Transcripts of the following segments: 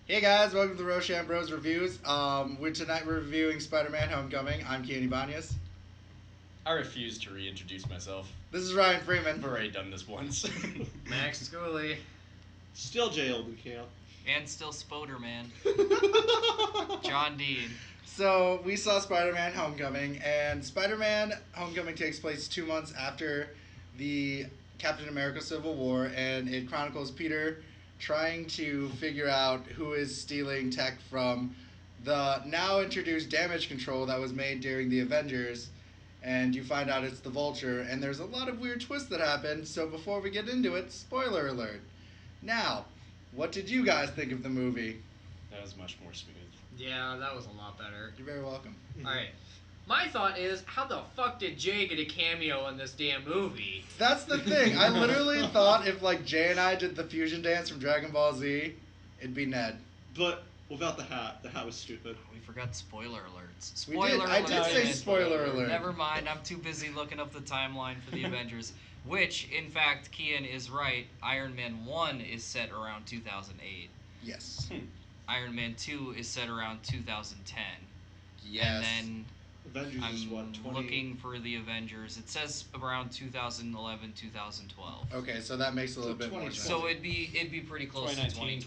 Hey guys, welcome to Roshan Bros Reviews. We're reviewing Spider-Man Homecoming. I'm Kien. I refuse to reintroduce myself. This is Ryan Freeman. I've already done this once. Max Schooley. Still jailed in camp. And still Spoderman. John Dean. So we saw Spider-Man Homecoming, and Spider-Man Homecoming takes place 2 months after the Captain America Civil War, and it chronicles Peter trying to figure out who is stealing tech from the now introduced damage control that was made during the Avengers, and you find out it's the Vulture, and there's a lot of weird twists that happen, so before we get into it, spoiler alert. Now, what did you guys think of the movie? That was much more smooth. Yeah, that was a lot better. You're very welcome. Alright. My thought is, how the fuck did Jay get a cameo in this damn movie? That's the thing. I literally thought if like Jay and I did the fusion dance from Dragon Ball Z, it'd be Ned. But without the hat. The hat was stupid. We forgot spoiler alerts. We did. I did say spoiler alert. Never mind, I'm too busy looking up the timeline for the Avengers. Which, in fact, Kien is right. Iron Man 1 is set around 2008. Yes. Iron Man 2 is set around 2010. Yes. And then Avengers is I'm what, 20? looking for the Avengers. It says around 2011, 2012. Okay, so that makes a little bit more 2020. sense. So it'd be pretty close to 2020.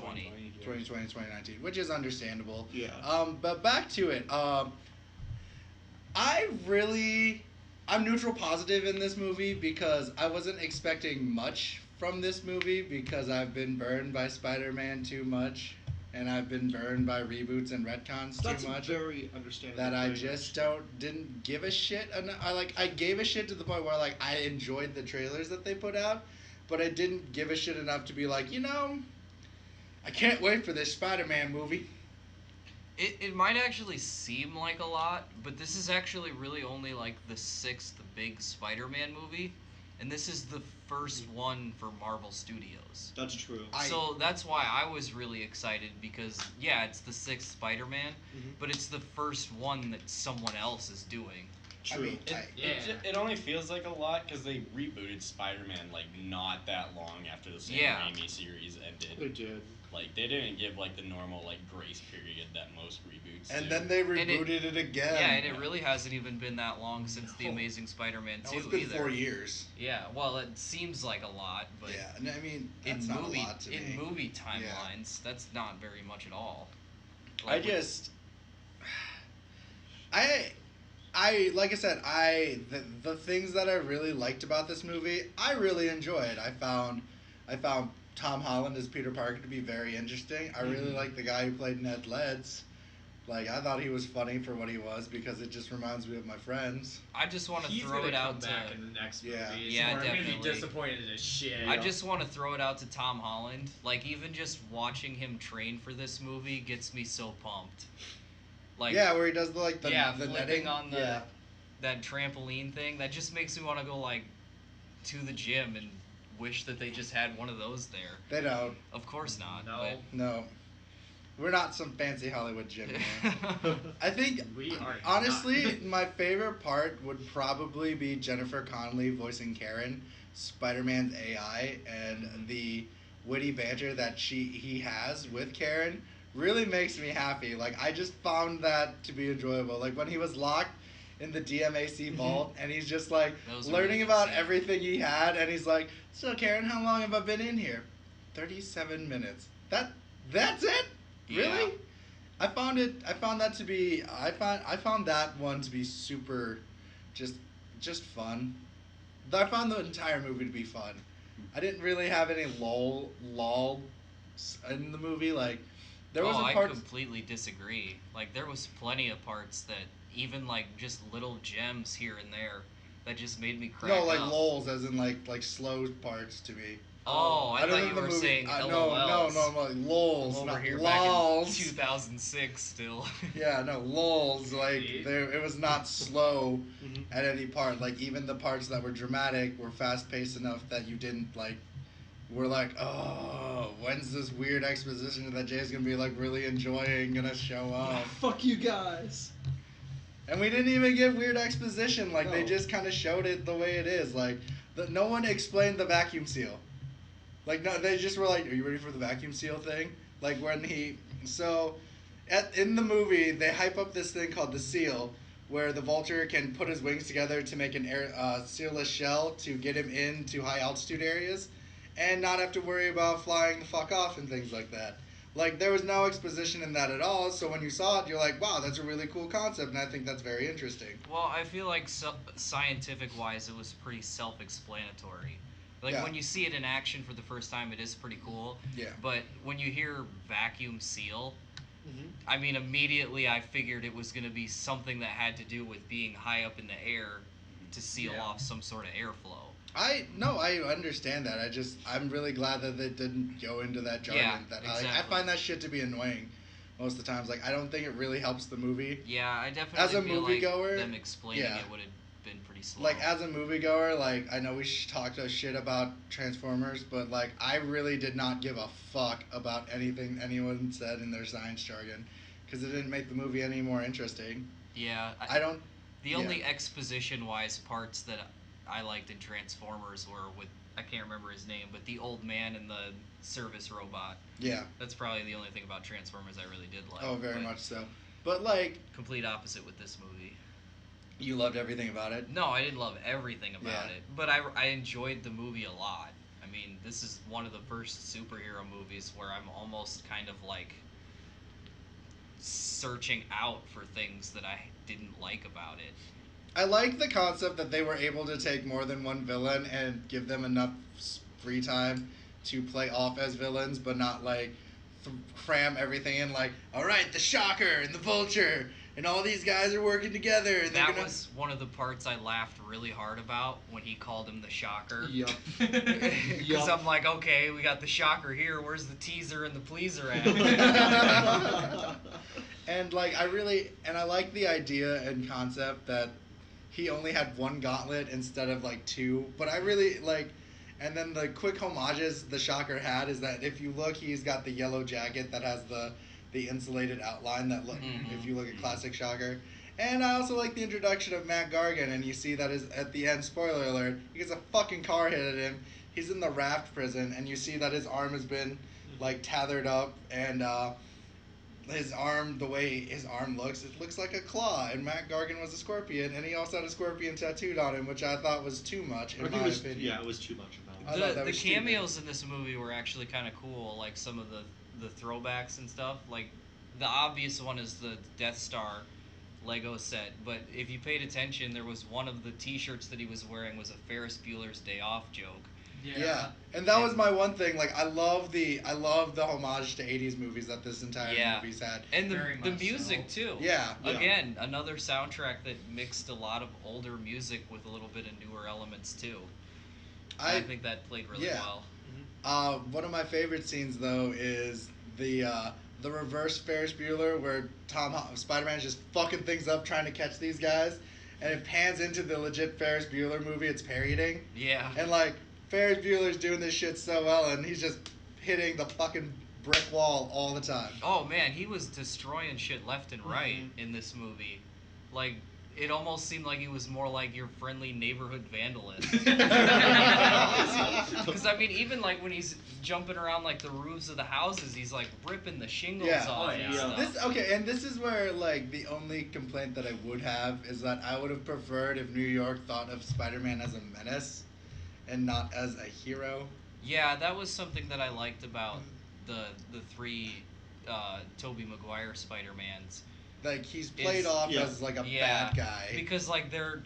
2020, 2019, which is understandable. Yeah. But back to it. I'm neutral positive in this movie because I wasn't expecting much from this movie because I've been burned by Spider-Man too much, and I've been burned by reboots and retcons That's too much. very understandable. That I very just much. didn't give a shit. And I gave a shit to the point where like I enjoyed the trailers that they put out, but I didn't give a shit enough to be like, I can't wait for this Spider-Man movie. It might actually seem like a lot, but this is actually really only like the sixth big Spider-Man movie, and this is the first one for Marvel Studios. That's true. So that's why I was really excited because, yeah, it's the sixth Spider-Man, but it's the first one that someone else is doing. True. I mean, It only feels like a lot because they rebooted Spider-Man like not that long after the Sam Yeah. Raimi series ended. They did. Like they didn't give like the normal like grace period that most reboots and do. then they rebooted it again. Yeah, and it really hasn't even been that long since The Amazing Spider-Man 2 No, it's been either. 4 years. Yeah, well, it seems like a lot, but Yeah, and I mean, in that's not movie a lot to me. movie timelines, that's not very much at all. I just, like I said, the things that I really liked about this movie, I really enjoyed. I found Tom Holland as Peter Parker to be very interesting. I really like the guy who played Ned Leeds. Like, I thought he was funny for what he was because it just reminds me of my friends. I just want to He's throw gonna it come out to back in the next movie. Yeah. Yeah, I'm gonna be definitely. disappointed as shit. I just want to throw it out to Tom Holland. Like, even just watching him train for this movie gets me so pumped. Like, Yeah, where he does the flipping netting on the Yeah. that trampoline thing. That just makes me want to go like to the gym and wish that they just had one of those there. They don't. Of course not. No. No. We're not some fancy Hollywood gym. but- Man. I think, We are honestly, not. my favorite part would probably be Jennifer Connelly voicing Karen, Spider-Man's AI, and the witty banter that he has with Karen really makes me happy. Like, I just found that to be enjoyable. Like, when he was locked in the DMAC vault, and he's just, like, That was a learning really good about scene. everything he had, and he's like, so, Karen, how long have I been in here? 37 minutes. That's it? Really? Yeah. I found that one to be super, just fun. I found the entire movie to be fun. I didn't really have any lull in the movie. Like, there was I a part. completely disagree. Like, there was plenty of parts that even like just little gems here and there that just made me crack No, like up. lulls, as in like slow parts to me. Oh, I don't thought think you the were movie- saying no, LOLs. like lulls, I'm over not here back in lulls. 2006 still. Yeah, no, lulls, like, See? it was not slow at any part. Like, even the parts that were dramatic were fast-paced enough that you didn't, like, were like, oh, when's this weird exposition that Jay's gonna be, like, really enjoying gonna show up? Fuck you guys. And we didn't even get weird exposition. Like, they No. just kind of showed it the way it is. Like, no one explained the vacuum seal. Like, no, they just were like, are you ready for the vacuum seal thing? Like, when So, in the movie, they hype up this thing called the seal, where the vulture can put his wings together to make an sealless shell to get him into high altitude areas, and not have to worry about flying the fuck off and things like that. Like, there was no exposition in that at all, so when you saw it, you're like, wow, that's a really cool concept, and I think that's very interesting. Well, I feel like scientific-wise, it was pretty self-explanatory. Like, Yeah. when you see it in action for the first time, it is pretty cool. Yeah. But when you hear vacuum seal, Mhm. I mean, immediately I figured it was going to be something that had to do with being high up in the air to seal Yeah. off some sort of airflow. I understand that. I'm really glad that they didn't go into that jargon. Yeah, I exactly. find that shit to be annoying most of the times. Like, I don't think it really helps the movie. Yeah, I definitely As a feel like moviegoer, them explaining yeah. it would have been pretty slow. Like, as a moviegoer, like, I know we talked a shit about Transformers, but, like, I really did not give a fuck about anything anyone said in their science jargon, because it didn't make the movie any more interesting. Yeah, I don't... the yeah. only exposition-wise parts that I liked in Transformers were with, I can't remember his name, but the old man and the service robot. Yeah. That's probably the only thing about Transformers I really did like. Oh, very but much so. But, like, Complete opposite with this movie. you loved everything about it. No, I didn't love everything about Yeah. it, but I enjoyed the movie a lot. I mean, this is one of the first superhero movies where I'm almost kind of like searching out for things that I didn't like about it. I like the concept that they were able to take more than one villain and give them enough free time to play off as villains, but not like cram everything in. Like, all right, the Shocker and the Vulture and all these guys are working together. And That was one of the parts I laughed really hard about when he called him the Shocker. Yup. Because Yup. I'm like, okay, we got the Shocker here. Where's the teaser and the pleaser at? And like I like the idea and concept that he only had one gauntlet instead of like two. But I really like, and then the quick homages the Shocker had is that if you look, he's got the yellow jacket that has the insulated outline that look Mhm. if you look at classic Shocker. And I also like the introduction of Matt Gargan, and you see that is at the end. Spoiler alert: he gets a fucking car hit at him. He's in the raft prison, and you see that his arm has been like tethered up, and his arm, the way his arm looks, it looks like a claw. And Matt Gargan was a scorpion, and he also had a scorpion tattooed on him, which I thought was too much in Or he my was, opinion. yeah, it was too much about I it. thought that The was stupid. cameos in this movie were actually kind of cool, like some of the throwbacks and stuff. Like, the obvious one is the Death Star Lego set, but if you paid attention, there was one of the T-shirts that he was wearing was a Ferris Bueller's Day Off joke. Yeah, and that was my one thing. Like, I love the homage to '80s movies that this entire Yeah. movie's had. And Very the much music, too. Yeah. Again, another soundtrack that mixed a lot of older music with a little bit of newer elements, too. I think that played really yeah. well. One of my favorite scenes though is the reverse Ferris Bueller, where Spider-Man is just fucking things up trying to catch these guys, and it pans into the legit Ferris Bueller movie it's parodying, Yeah. and like Ferris Bueller's doing this shit so well, and he's just hitting the fucking brick wall all the time. Oh, man, he was destroying shit left and right Mm-hmm. in this movie. Like, it almost seemed like he was more like your friendly neighborhood vandalist. Because, I mean, even like when he's jumping around like the roofs of the houses, he's like ripping the shingles Yeah. off Oh, and yeah. stuff. And this is where like the only complaint that I would have is that I would have preferred if New York thought of Spider-Man as a menace and not as a hero. Yeah, that was something that I liked about the three Tobey Maguire Spider-Mans. Like, he's played Is- off yeah. as like a Yeah, bad guy. Because like they're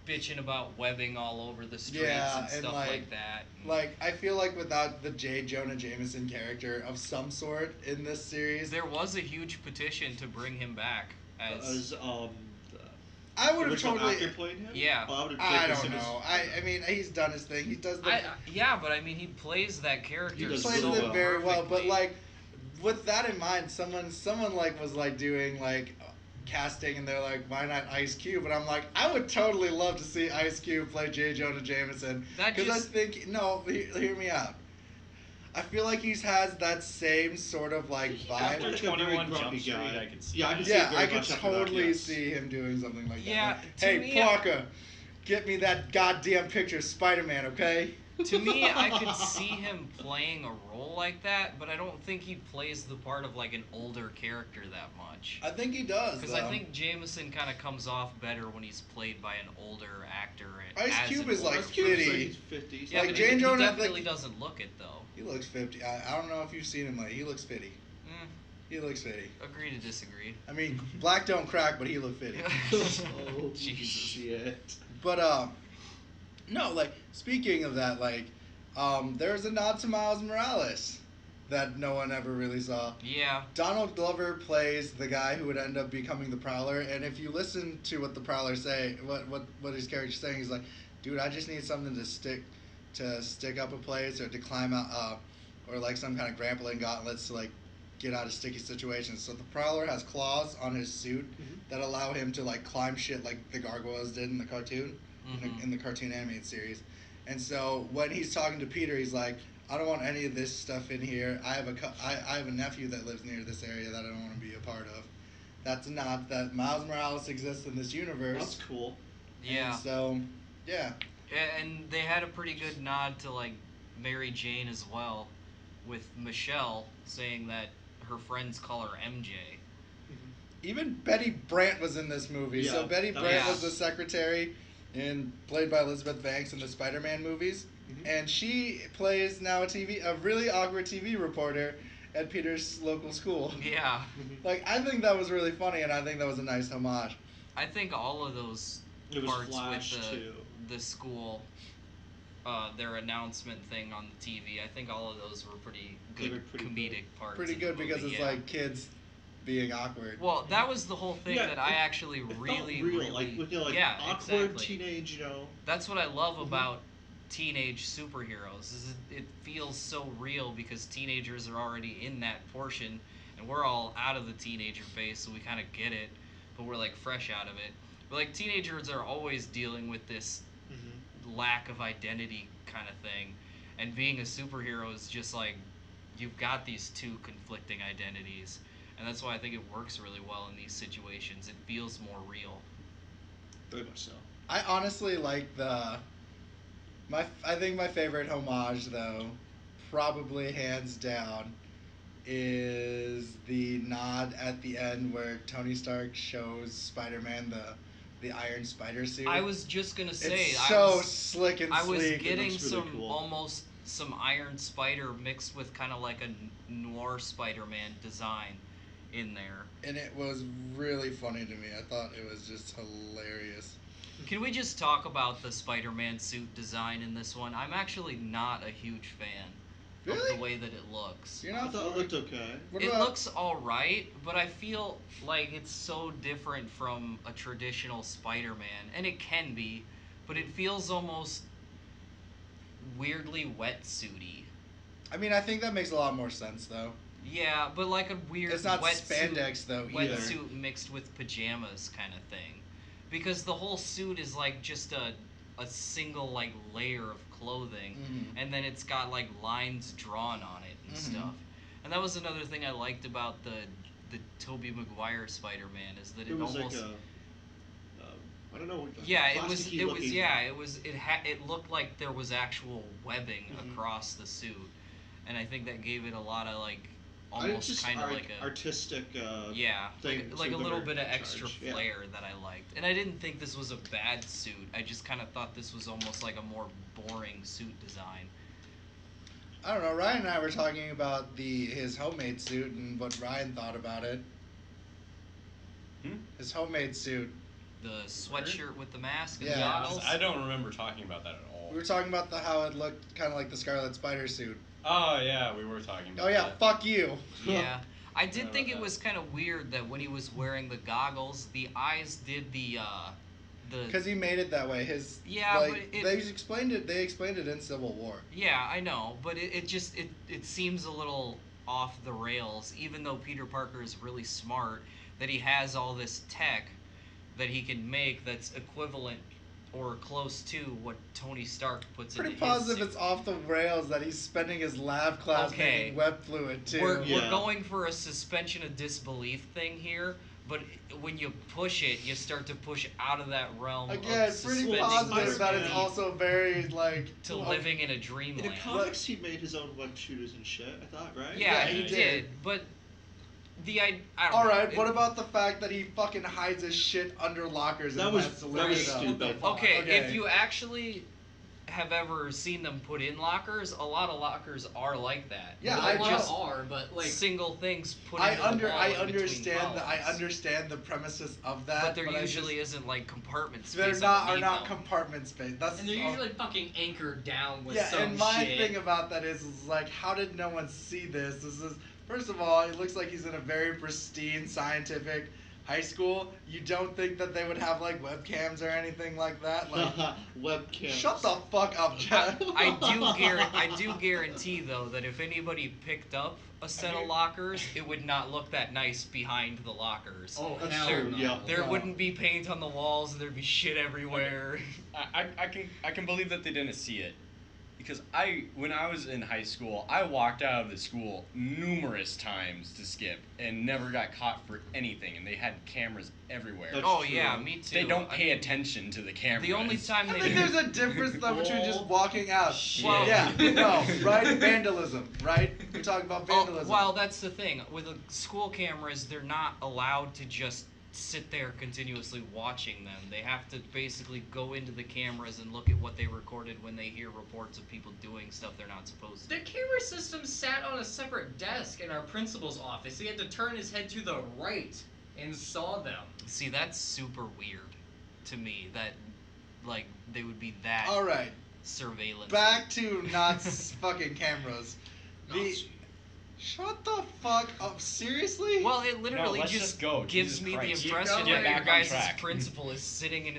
bitching about webbing all over the streets Yeah, and and, stuff like- like that. Like, I feel like without the J. Jonah Jameson character of some sort in this series, There was a huge petition to bring him back as I would have original totally. actor played him? Yeah. Oh, I would have I played don't him as- know. I mean, he's done his thing. He does the. yeah, but I mean, he plays that character He does plays so it very well, but perfectly. like, with that in mind, someone like was like doing like casting, and they're like, why not Ice Cube? And I'm like, I would totally love to see Ice Cube play J. Jonah Jameson, That because I just- think hear me out. I feel like he has that same sort of like After vibe. like a very 21 Jump grumpy Street, guy. I could see Yeah, I that. can see Yeah, it very I could much after that, totally yes. see him doing something like Yeah, that. to Hey, me, Parker, get me that goddamn picture of Spider-Man, okay? To me, I could see him playing a role like that, but I don't think he plays the part of like an older character that much. I think he does. Because I think Jameson kind of comes off better when he's played by an older actor. Ice as Cube an is, like, older- Ice Cube's 50. He's 50. Yeah, like, but Jane he Jonah, definitely like- doesn't look it though. he looks 50. I don't know if you've seen him. Like, he looks 50. Mm, He looks 50. agree to disagree. I mean, black don't crack, but he looked 50. Oh, Jesus. shit. But no, like, speaking of that, like, there's a nod to Miles Morales that no one ever really saw. Yeah. Donald Glover plays the guy who would end up becoming the Prowler, and if you listen to what the Prowler say, what his character's saying, he's like, dude, I just need something to stick up a place or to climb out, or like some kind of grappling gauntlets to like get out of sticky situations. So the Prowler has claws on his suit that allow him to like climb shit like the gargoyles did in the cartoon, in the cartoon animated series. And so when he's talking to Peter, he's like, I don't want any of this stuff in here. I have a nephew that lives near this area that I don't want to be a part of. That's not that Miles Morales exists in this universe. That's cool. Yeah. And so, yeah. And they had a pretty good nod to like Mary Jane as well, with Michelle saying that her friends call her MJ. Even Betty Brant was in this movie. Yeah, So Betty that Brant was- was the secretary, played by Elizabeth Banks in the Spider-Man movies, and she plays now a really awkward TV reporter at Peter's local school. Yeah. Like, I think that was really funny, and I think that was a nice homage. I think all of those It was parts Flash with too. the school, their announcement thing on the TV, I think all of those were pretty They good were pretty comedic parts. Pretty of the good because movie, it's yeah. like kids being awkward. Well, that was the whole thing Yeah, that I actually It really, felt real, really, like with like yeah, awkward exactly. teenage, That's what I love about teenage superheroes. Is it feels so real because teenagers are already in that portion, and we're all out of the teenager phase, so we kind of get it, but we're like fresh out of it. But like teenagers are always dealing with this lack of identity kind of thing, and being a superhero is just like you've got these two conflicting identities, and that's why I think it works really well in these situations. It feels more real. Very much so. I honestly like I think my favorite homage, though, probably hands down, is the nod at the end where Tony Stark shows Spider-Man the Iron Spider suit. I was just gonna say, it's so I was, slick and I was sleek. getting looks really some cool. almost some Iron Spider mixed with kind of like a noir Spider-Man design in there. And it was really funny to me. I thought it was just hilarious. Can we just talk about the Spider-Man suit design in this one? I'm actually not a huge fan of Really? the way that it looks. You're I not thought it looked okay. What It about, looks alright, but I feel like it's so different from a traditional Spider-Man, and it can be, but it feels almost weirdly wetsuity. I mean, I think that makes a lot more sense, though. Yeah, but like a weird It's not wetsuit, spandex, though, either. wetsuit mixed with pajamas kind of thing. Because the whole suit is like just a single like layer of clothing, Mhm. and then it's got like lines drawn on it and Mhm. stuff. And that was another thing I liked about the Tobey Maguire Spider-Man is that It was almost like I don't know. yeah, it was plasticky it was looking- yeah, it looked like there was actual webbing Mhm. across the suit, and I think that gave it a lot of like It's almost just kind of like a artistic. yeah, thing like a to little the bit of charge, extra yeah. flair that I liked. And I didn't think this was a bad suit. I just kind of thought this was almost like a more boring suit design. I don't know. Ryan and I were talking about his homemade suit and what Ryan thought about it. His homemade suit. The sweatshirt with the mask and Yeah. the goggles. I don't remember talking about that at all. We were talking about how it looked kind of like the Scarlet Spider suit. Oh yeah, we were talking about Oh yeah, that. fuck you. Yeah. I did Forgot think about it that. was kind of weird that when he was wearing the goggles, the eyes did the Because he made it that way. His Yeah, like, but it- they explained it. They explained it in Civil War. Yeah, I know, but it just it seems a little off the rails, even though Peter Parker is really smart, that he has all this tech that he can make that's equivalent or close to what Tony Stark puts Pretty into his positive suit. it's off the rails that he's spending his lab class Okay. making web fluid too. We're Yeah. going for a suspension of disbelief thing here, but when you push it, you start to push out of that realm Again, of pretty suspending positive that it's disbelief also very like to living in a In the dreamland. comics, he made his own web shooters and shit. I thought, right? Yeah, Yeah, he he did. did. But I don't All know. right, what about the fact that he fucking hides his shit under lockers That and was- has to that lift was it up? stupid. Okay, Okay. if you actually have ever seen them put in lockers, a lot of lockers are like that. Yeah, Well, I a lot just- are, but like single things put I into the wall I in between understand the columns. the premises of that, But there I usually just, isn't like compartment space. they're not are underneath not them. compartment space. That's and they're all- usually fucking anchored down with yeah. some And my shit. thing about that is like, how did no one see this? This is first of all, it looks like he's in a very pristine scientific high school. You don't think that they would have like webcams or anything like that? Like, Webcam. shut the fuck up, Jeff. I do guarantee though that if anybody picked up a set of lockers, it would not look that nice behind the lockers. Oh That's hell true, no. yeah. There No. wouldn't be paint on the walls. There'd be shit everywhere. I can believe that they didn't see it, because when I was in high school, I walked out of the school numerous times to skip and never got caught for anything, and they had cameras everywhere. That's Oh true. yeah, me too. They don't I pay mean, attention to the cameras. The only time I they think do. there's a difference though between just walking out. Well- yeah, no, right? Vandalism, right? We're talking about vandalism. Oh, well, that's the thing. With the school cameras, they're not allowed to just sit there continuously watching them. They have to basically go into the cameras and look at what they recorded when they hear reports of people doing stuff they're not supposed to. The camera system sat on a separate desk in our principal's office. He had to turn his head to the right and saw them. See, that's super weird to me. That, like, they would be that All right, surveillance. back to not fucking cameras. The shut the fuck up. Seriously? Well, it literally let's just go. gives Jesus me Christ. the Keep impression going. that Get your back on guys' track. principal is sitting in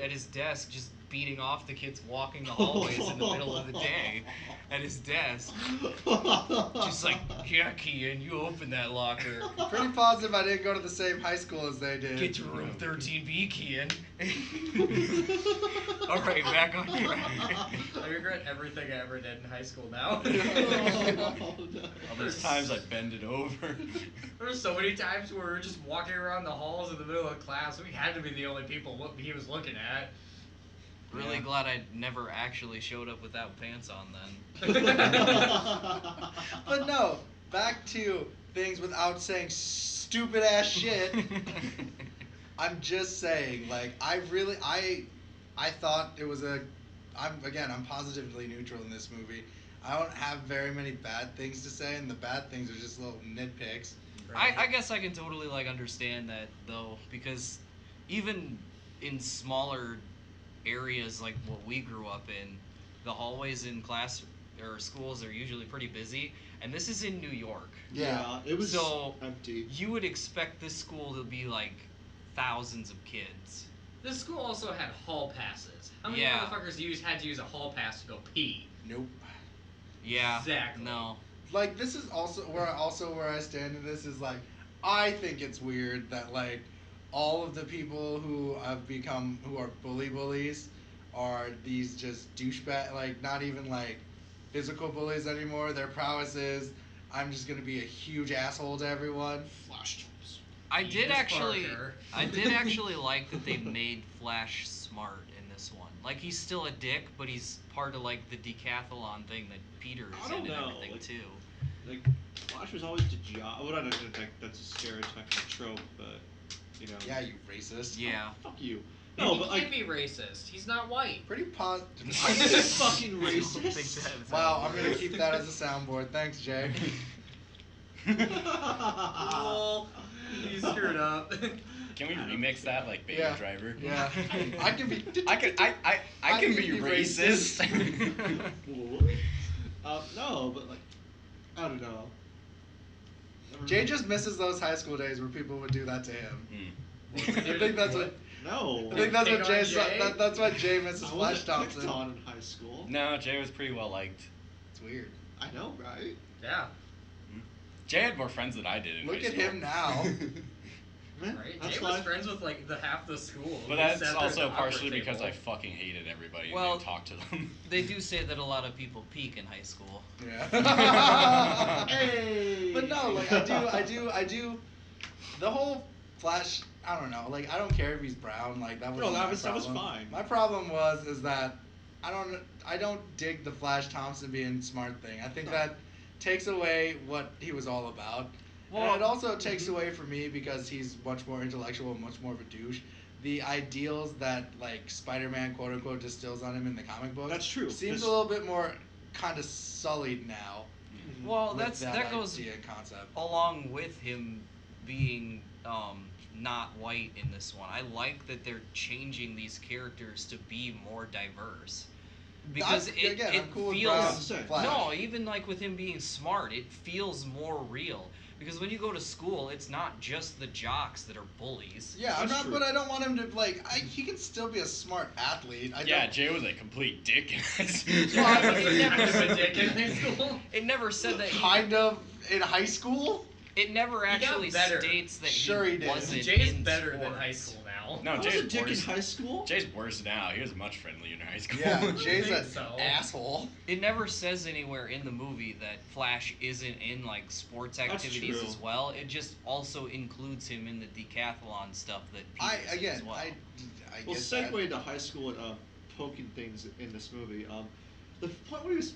at his desk just beating off the kids walking the hallways in the middle of the day at his desk. Just like, yeah, Kien, you open that locker. Pretty positive I didn't go to the same high school as they did. Get to room 13B, Kien. Alright, back on track. I regret everything I ever did in high school now. All those times I bended over. There were so many times where we were just walking around the halls in the middle of class. We had to be the only people he was looking at. Really Yeah. glad I never actually showed up without pants on then. But no, back to things without saying stupid ass shit. I'm just saying, like, I thought it was I'm positively neutral in this movie. I don't have very many bad things to say, and the bad things are just little nitpicks. I guess I can totally like understand that though, because even in smaller areas like what we grew up in, the hallways in class or schools are usually pretty busy, and this is in New York. Yeah. It was So- empty. You would expect this school to be like thousands of kids. This school also had hall passes. How many Yeah. motherfuckers had to use a hall pass to go pee? Nope. Yeah. Exactly. No. Like, this is also where I stand in this is like, I think it's weird that like all of the people who are bullies are these just douchebag, like not even like physical bullies anymore. Their prowess is, I'm just gonna be a huge asshole to everyone. Flash jumps. I did Enos actually Parker. I did actually like that they made Flash smart in this one. Like, he's still a dick, but he's part of like the decathlon thing that Peter I is don't in and know, everything like- too. Like, Flash was always the job. Well, I don't think that's a stereotype and a trope, but, you know. Yeah, you racist. Yeah. Fuck you. No, he but can't like, be racist. He's not white. Pretty positive. I'm just fucking I don't think racist. that is Wow, how I'm it gonna works. keep that as a soundboard. Thanks, Jay. Lol. You screwed up. Can we remix that like Baby Yeah. Driver? Yeah. I can be. I can be racist. No, but like, I don't know. Jay just misses those high school days where people would do that to him. Hmm. I think that's what. No. I think that's Pick what on Jay. Jay? That's what Jay misses I Flash wasn't Thompson. picked on in high school. No, Jay was pretty well liked. It's weird. I know, right? Yeah. Jay had more friends than I did in Look high at school. him now. Right? That's Jay was fine. friends with like the half the school. But He that's sat there at also the upper partially because I table. fucking hated everybody Well- and didn't talk to them. They do say that a lot of people peak in high school. Yeah. Hey. But no, like I do. The whole Flash, I don't know. Like, I don't care if he's brown. Like, that wasn't my that was problem. fine. My problem is that I don't dig the Flash Thompson being smart thing. I think that takes away what he was all about. Well, and it also takes away from me because he's much more intellectual and much more of a douche. The ideals that like Spider-Man quote unquote distills on him in the comic book. That's true. Seems a little bit more kind of sullied now. Well, with that goes idea and concept. along with him being not white in this one. I like that they're changing these characters to be more diverse. Because it I'm cool with feels Brown Flash. no, even like with him being smart, it feels more real. Because when you go to school, it's not just the jocks that are bullies. Yeah, I'm That's not, true. but I don't want him to like. He can still be a smart athlete. Jay was a complete dick in this. Well, I mean, he never was a dick in high school. It never said that. Kind of in high school. It never got actually better. states that Sure he he did. wasn't. Jay's in better sports. than high school now. No, I was Jay's a dick in worse. high school. Jay's worse now. He was much friendlier in high school. Yeah, Jay's think an so. asshole. It never says anywhere in the movie that Flash isn't in like sports activities true. as well. It just also includes him in the decathlon stuff that Peter's in as well. I Well, guess that. segue to high school and poking things in this movie. The point where he was,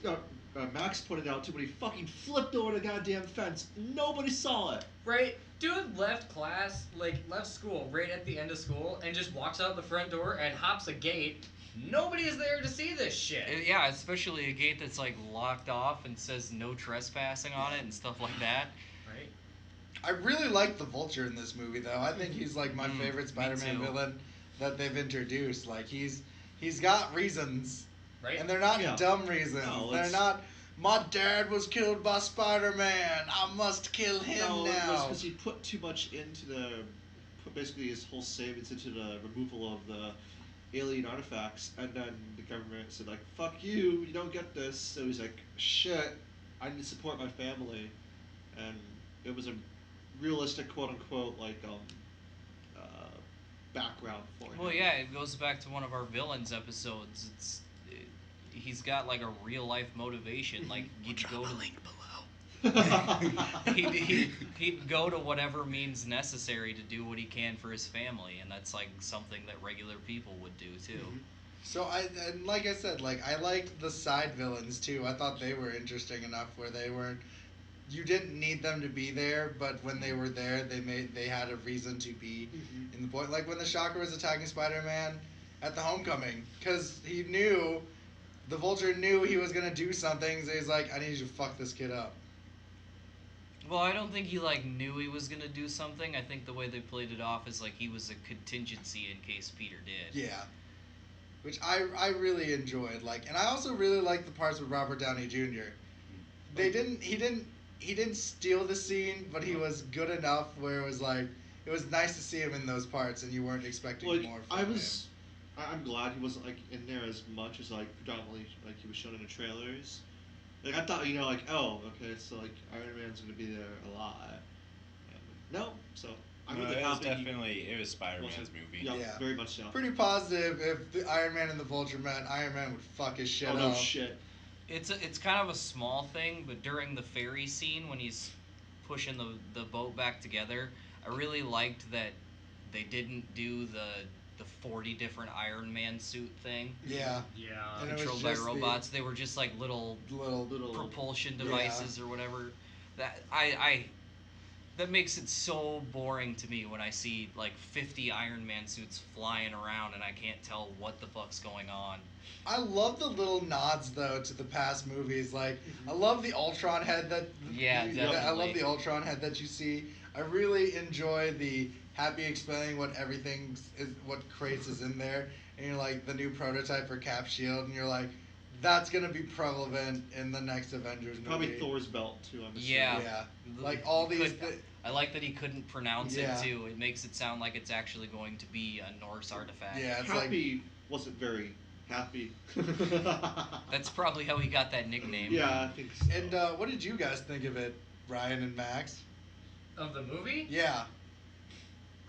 Max pointed out to when he fucking flipped over the goddamn fence, nobody saw it. Right? Dude left class, left school right at the end of school and just walks out the front door and hops a gate. Nobody is there to see this shit. Yeah, especially a gate that's like locked off and says no trespassing on it and stuff like that. Right? I really like the Vulture in this movie, though. I think he's like my favorite Spider-Man too. villain that they've introduced. Like he's got reasons, Right? and they're not Yeah. dumb reasons. No, they're it's- not. My dad was killed by Spider-Man. I must kill him No, it was now. because he put too much into put basically his whole savings into the removal of the alien artifacts, and then the government said like, "Fuck you, you don't get this." So he's like, "Shit, I need to support my family," and it was a realistic quote unquote background for him. Well, yeah, it goes back to one of our villains episodes. He's got like a real life motivation. Like he'd go to he'd go to whatever means necessary to do what he can for his family, and that's like something that regular people would do too. So and like I said, like I liked the side villains too. I thought they were interesting enough where they weren't. You didn't need them to be there, but when they were there, they had a reason to be in the point. Like when the Shocker was attacking Spider-Man at the Homecoming, because he knew, the Vulture knew he was gonna do something. So he's like, I need you to fuck this kid up. Well, I don't think he like knew he was gonna do something. I think the way they played it off is like he was a contingency in case Peter did. Yeah. Which I really enjoyed. Like, and I also really liked the parts with Robert Downey Jr. He didn't steal the scene, but he was good enough where it was like it was nice to see him in those parts, and you weren't expecting Like more from him. I'm glad he wasn't like in there as much as like predominantly like he was shown in the trailers. Like I thought, like, oh, okay, so like Iron Man's gonna be there a lot. No, so I'm No, really it was happy. it was Spider-Man's movie. Yeah, Yeah. very much so. Pretty positive if the Iron Man and the Vulture met, Iron Man would fuck his shit Oh up. no shit. It's kind of a small thing, but during the ferry scene when he's pushing the boat back together, I really liked that they didn't do the 40 different Iron Man suit thing. Yeah. Yeah. And it was Controlled by just the- robots. They were just like little Little. propulsion Yeah. devices or whatever. That makes it so boring to me when I see like 50 Iron Man suits flying around and I can't tell what the fuck's going on. I love the little nods though to the past movies. Like I love the Ultron head that. Yeah, I definitely. love the Ultron head that you see. I really enjoy the Happy explaining what what crates is in there, and you're like the new prototype for Cap Shield, and you're like, that's gonna be prevalent in the next Avengers movie. Probably Thor's belt too. I'm assuming. Yeah. Yeah, like all these. I like that he couldn't pronounce Yeah. it too. It makes it sound like it's actually going to be a Norse artifact. Yeah, it's like Happy wasn't very happy. That's probably how he got that nickname. Yeah, I think so. And what did you guys think of it, Ryan and Max? Of the movie? Yeah.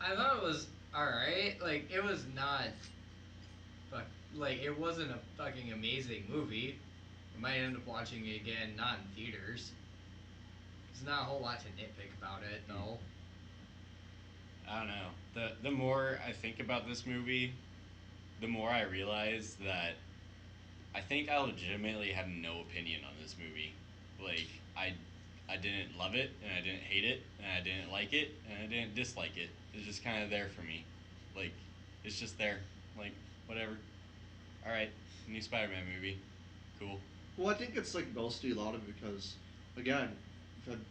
I thought it was alright. Like, it was not. It wasn't a fucking amazing movie. I might end up watching it again, not in theaters. There's not a whole lot to nitpick about it, though. I don't know. The more I think about this movie, the more I realize that I think I legitimately have no opinion on this movie. Like, I didn't love it, and I didn't hate it, and I didn't like it, and I didn't dislike it. It's just kind of there for me. Like, it's just there. Like, whatever. Alright, new Spider-Man movie. Cool. Well, I think it's like mostly a lot of it because, again, we've had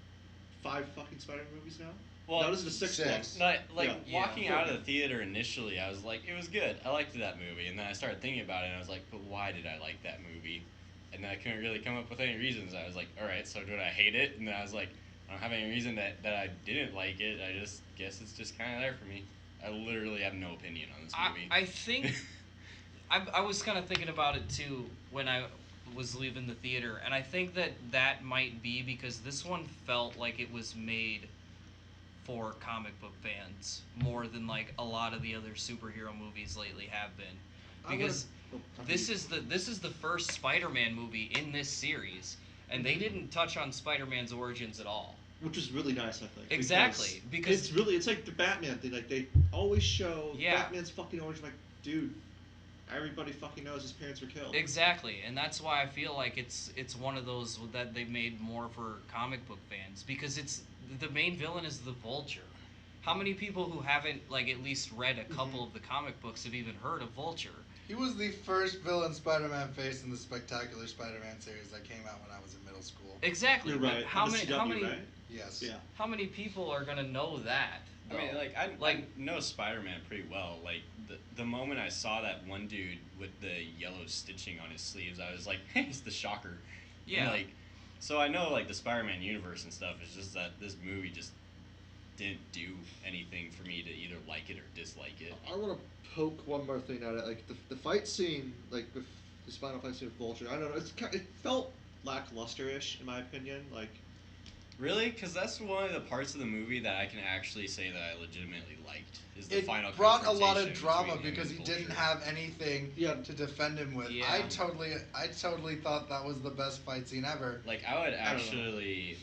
5 fucking Spider-Man movies now. Well, that was the 6th six. one. Not, like, Yeah. walking out of the theater initially, I was like, it was good. I liked that movie. And then I started thinking about it, and I was like, but why did I like that movie? And then I couldn't really come up with any reasons. I was like, alright, so did I hate it? And then I was like, I don't have any reason that I didn't like it. I just guess it's just kind of there for me. I literally have no opinion on this movie. I think I was kind of thinking about it too when I was leaving the theater, and I think that might be because this one felt like it was made for comic book fans more than like a lot of the other superhero movies lately have been, because this is the first Spider-Man movie in this series, and they didn't touch on Spider-Man's origins at all. Which is really nice, I think. Exactly, because it's like the Batman thing. Like, they always show Batman's fucking origin. Like, dude, everybody fucking knows his parents were killed. Exactly, and that's why I feel like it's one of those that they made more for comic book fans, because it's the main villain is the Vulture. How many people who haven't like at least read a couple of the comic books have even heard of Vulture? He was the first villain Spider-Man faced in the Spectacular Spider-Man series that came out when I was in middle school. Exactly. You're but right. How On the many? CW, right? Yes. Yeah. How many people are gonna know that? I mean, though? like, I know Spider-Man pretty well. Like, the moment I saw that one dude with the yellow stitching on his sleeves, I was like, hey, it's the Shocker. Yeah. And, like, so I know, like, the Spider-Man universe and stuff. It's just that this movie just didn't do anything for me to either like it or dislike it. I want to poke one more thing at it. Like, the fight scene, like, with the final fight scene with Vulture, I don't know, it felt lackluster-ish, in my opinion. Like, Really? Because that's one of the parts of the movie that I can actually say that I legitimately liked. Is the It final brought a lot of confrontation drama between him because and he didn't Vulture. have anything Yeah. to defend him with. Yeah. I totally thought that was the best fight scene ever. Like, I would I don't know. actually,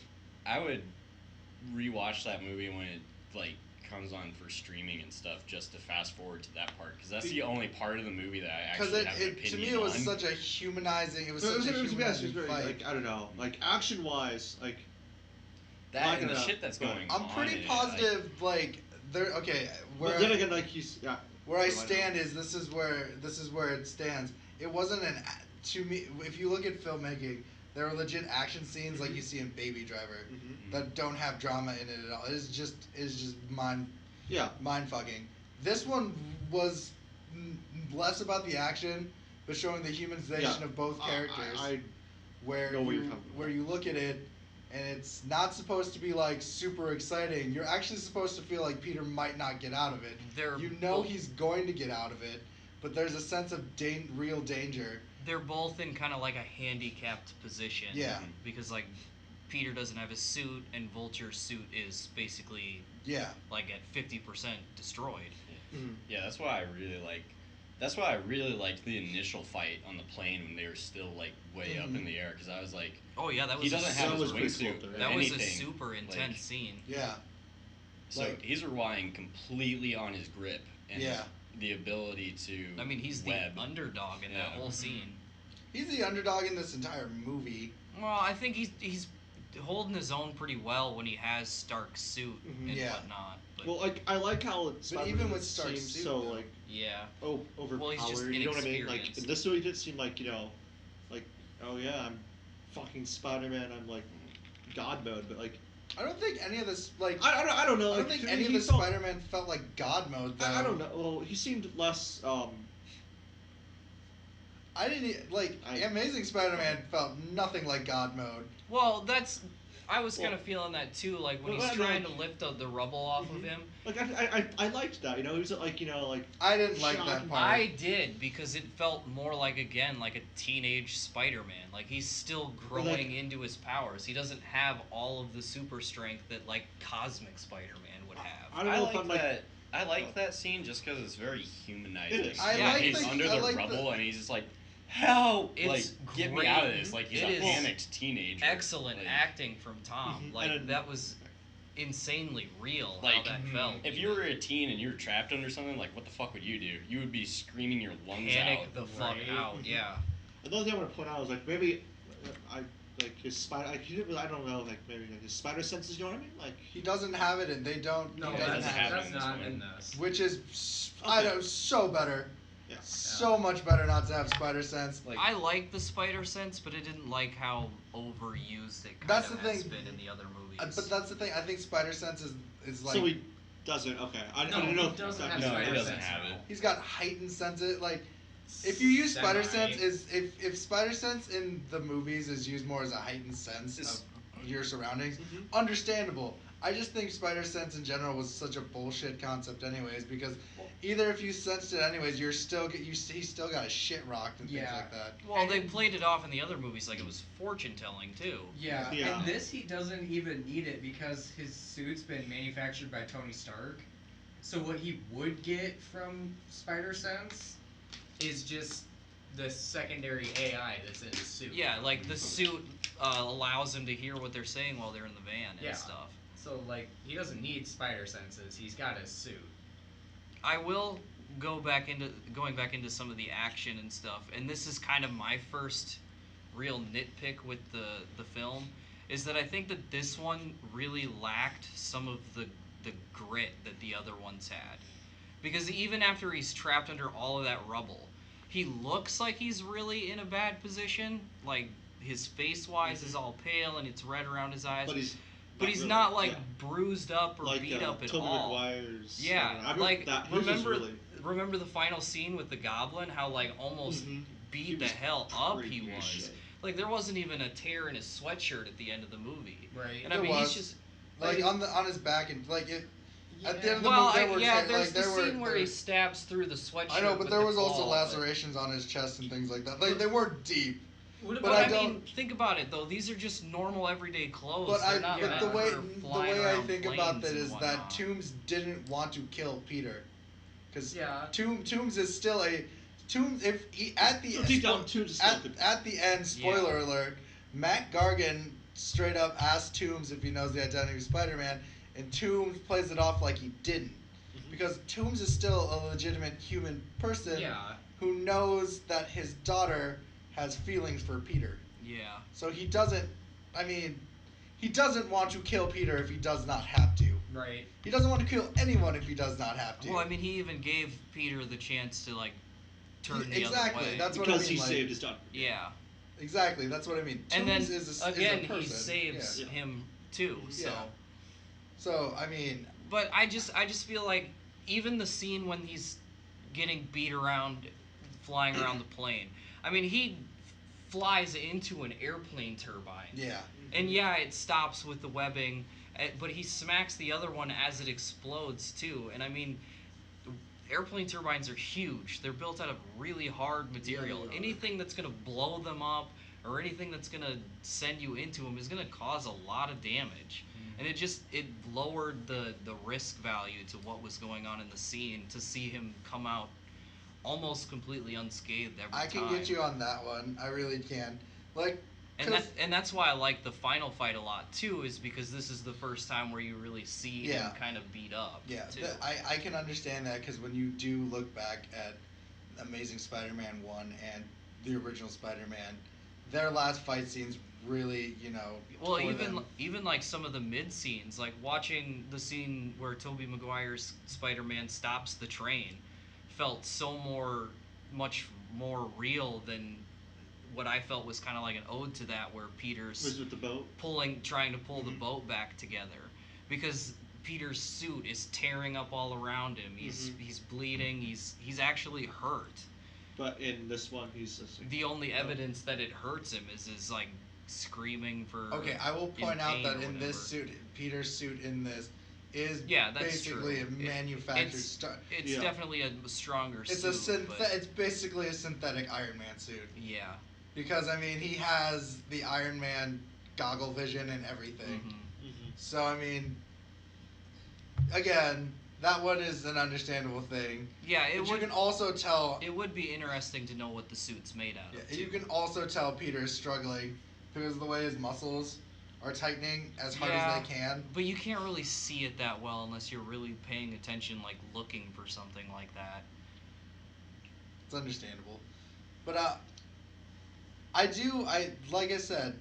I would rewatch that movie when it like comes on for streaming and stuff, just to fast forward to that part, because that's the only part of the movie that I Because actually have an it to opinion me it was on. such a humanizing. It was it such a was humanizing very, fight. like, I don't know, like, action-wise, like, That and the Like, shit that's but going I'm on. pretty in it, positive. Like there. Okay. but then again, like, he's, yeah. Where I Oh, know. stand is this is where it stands. It wasn't to me. If you look at filmmaking, there are legit action scenes like you see in Baby Driver Mhm. that don't have drama in it at all. It's just mind Yeah. fucking. This one was less about the action, but showing the humanization Yeah. of both characters. I where know what you you're talking about. where you look at it, and it's not supposed to be like super exciting. You're actually supposed to feel like Peter might not get out of it. They're You know both- he's going to get out of it, but there's a sense of real danger. They're both in kind of like a handicapped position. Yeah. Because like Peter doesn't have his suit, and Vulture's suit is basically Yeah. like at 50% destroyed. Mhm. Yeah, that's why I really like. That's why I really liked the initial fight on the plane when they were still like way up in the air, because I was like, Oh yeah, that was he doesn't a have that his was pretty wingsuit cool, or though. that was a anything. super intense scene. Yeah. So like- he's relying completely on his grip and Yeah. the ability to. I mean, he's web. the underdog in that Yeah. whole scene. He's the underdog in this entire movie. Well, I think he's holding his own pretty well when he has Stark's suit Mhm. and Yeah. whatnot. But Well, like, I like how Spider-Man even with Stark's seems suit, so, though. like, yeah, overpowered. Well, he's just you know what I mean? Like, inexperienced. in this movie, it did seem like, you know, like, oh yeah, I'm fucking Spider-Man. I'm like God mode, but like, I don't think any of this like. I don't know. I don't like, think to any me, of he the felt- Spider-Man felt like God mode though. I don't know. Well, he seemed less. I didn't like. Amazing Spider-Man felt nothing like God mode. well, I was kind Well- of feeling that too. Like when Well, he's I trying like- to lift the rubble off of Mhm. him. Like I liked that. You know, he was like, you know, like I didn't like Shock. that part. I did, because it felt more like, again, like a teenage Spider-Man. Like he's still growing into his powers. He doesn't have all of the super strength that like cosmic Spider-Man would have. I don't know if like I'm like. that. I like that scene just because it's very humanizing. It is. I Yeah, like he's the, under I the like rubble the, and he's just like, help! It's like, get me out of great. this. Like, he's It a is panicked teenager. Excellent Like, acting from Tom. Mhm. Like And- that was insanely real Like, how that felt. If you were a teen and you were trapped under something, like, what the fuck would you do? You would be screaming your lungs Panic out. the fuck Right. out, yeah. Another thing I want to point out is like maybe I like his spider. Like, he didn't really, I don't know. Like maybe like his spider senses. You know what I mean? Like He doesn't have it, and they don't. No, he doesn't doesn't have have it. that's in this not one. in this. Which is, I Okay. know, so better. Yeah. So much better not to have spider sense. Like, I like the spider sense, but I didn't like how overused it kind That's of the has thing. been in the other movies. But that's the thing. I think spider sense is like so he doesn't. Okay. I No, don't know. he doesn't if have No, he spider doesn't sense have now. it. he's got heightened senses. Like if you use spider Semi. sense is if spider sense in the movies is used more as a heightened sense It's- of your surroundings, Mhm. understandable. I just think spider sense in general was such a bullshit concept, anyways. Because either if you sensed it anyways, he's still got a shit rocked and things Yeah. like that. Well, they played it off in the other movies like it was fortune telling too. Yeah. Yeah. In this, he doesn't even need it because his suit's been manufactured by Tony Stark. So what he would get from Spider Sense is just the secondary AI that's in his suit. Yeah, like the suit allows him to hear what they're saying while they're in the van and Yeah. stuff. So like he doesn't need spider senses. He's got his suit. I will going back into some of the action and stuff, and this is kind of my first real nitpick with the film, is that I think that this one really lacked some of the grit that the other ones had. Because even after he's trapped under all of that rubble, he looks like he's really in a bad position. Like his face wise is all pale and it's red around his eyes. But He's really, not like yeah. bruised up or like beat up at Tobey all. Maguire's. Yeah, I remember like that. His was really, remember the final scene with the goblin? How like almost Mhm. beat He the was hell up he creepy as was. shit. Like there wasn't even a tear in his sweatshirt at the end of the movie. Right. And I There mean was. he's just Like on his back and like it. At the end of the well, movie, there were there's like, the there were, scene where there- he stabs through the sweatshirt. I know, but with there the was also claw, lacerations on his chest and things like that. Like they weren't deep. What But But I I mean, don't- think about it though. These are just normal everyday clothes. But They're not but meant the way for the flying way I around think about planes that and is that whatnot. Toombs didn't want to kill Peter, because Yeah. Toombs is still a Toombs. If he at the Deep down, Toombs is still at, good. at the end, spoiler alert, Matt Gargan straight up asked Toombs if he knows the identity of Spider-Man, and Toombs plays it off like he didn't, because Toombs is still a legitimate human person Yeah. who knows that his daughter has feelings for Peter. Yeah. So he doesn't. I mean, he doesn't want to kill Peter if he does not have to. Right. He doesn't want to kill anyone if he does not have to. Well, I mean, he even gave Peter the chance to like turn the Exactly, other way. that's what I Because mean. he like, saved his daughter. Yeah. Exactly, that's what I mean. And then Toombs is a again, person. he saves Yeah. him too. So. Yeah. So I mean, But I just feel like even the scene when he's getting beat around, flying around the plane. I mean, he flies into an airplane turbine. yeah. And yeah, it stops with the webbing, but he smacks the other one as it explodes too. And I mean, airplane turbines are huge. They're built out of really hard material. Yeah, they are. Anything that's gonna blow them up or anything that's gonna send you into them is gonna cause a lot of damage. And it lowered the risk value to what was going on in the scene to see him come out almost completely unscathed every I time. can get you on that one. I really can. Like, And that's why I like the final fight a lot too, is because this is the first time where you really see Yeah. him kind of beat up. yeah, too. I can understand that, because when you do look back at Amazing Spider-Man 1 and the original Spider-Man, their last fight scenes really, Well, tore even them. even like some of the mid scenes, like watching the scene where Tobey Maguire's Spider-Man stops the train, felt much more real than what I felt was kind of like an ode to that, where Peter's Was with the boat. trying to pull the Mm-hmm. boat back together, because Peter's suit is tearing up all around him. Mm-hmm. He's bleeding. He's actually hurt. But in this one, he's just like, The only evidence that it hurts him is his like screaming for. Okay, I will in point out pain that or in this whatever. suit, Peter's suit in this is Yeah, that's basically true. a manufactured it's- stuff. It's Yeah. definitely a stronger It's suit. but- it's basically a synthetic Iron Man suit, Yeah. because I mean he has the Iron Man goggle vision and everything. Mhm. So I mean, again, that one is an understandable thing. Yeah, it But you would. can also tell. It would be interesting to know what the suit's made out Yeah, of. you too. can also tell Peter is struggling because of the way his muscles are tightening as hard Yeah. as they can. But you can't really see it that well unless you're really paying attention, like looking for something like that. It's understandable. But like I said,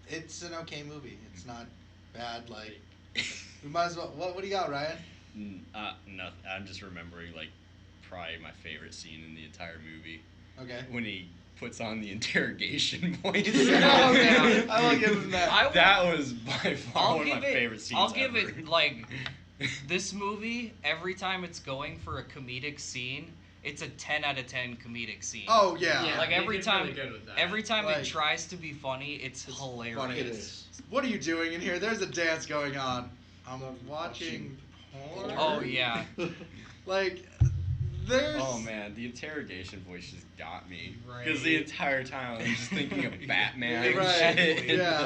it's an okay movie. It's not bad. Like, we might as well. What do you got, Ryan? Nothing. I'm just remembering like probably my favorite scene in the entire movie Okay. when he puts on the interrogation voice. Okay. I will give him that. That was by far one of my favorite scenes I'll give ever. it, like, this movie, every time it's going for a comedic scene, it's a 10 out of 10 comedic scene. Oh yeah. Yeah. Like, they every did time, really good with that. every time Like- it tries to be funny, it's hilarious. funny. It is. What are you doing in here? There's a dance going on. I'm watching porn. Oh, yeah. Like, there's. Oh man, the interrogation voice just got me. Right. Because the entire time I was just thinking of Batman and Right, shit. And yeah.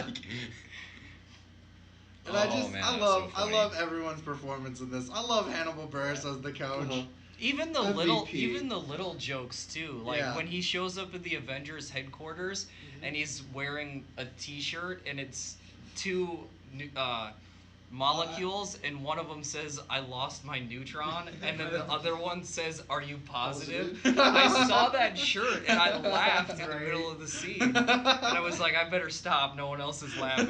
like, And oh, man, I that's love, so I funny. love everyone's performance in this. I love Hannibal Buress as the coach. Uh-huh. Even the MVP. little jokes too. Like Yeah. when he shows up at the Avengers headquarters and he's wearing a T-shirt and it's two molecules and one of them says I lost my neutron and then the other one says are you positive? I saw that shirt and I laughed in the middle of the scene and I was like I better stop. No one else is laughing.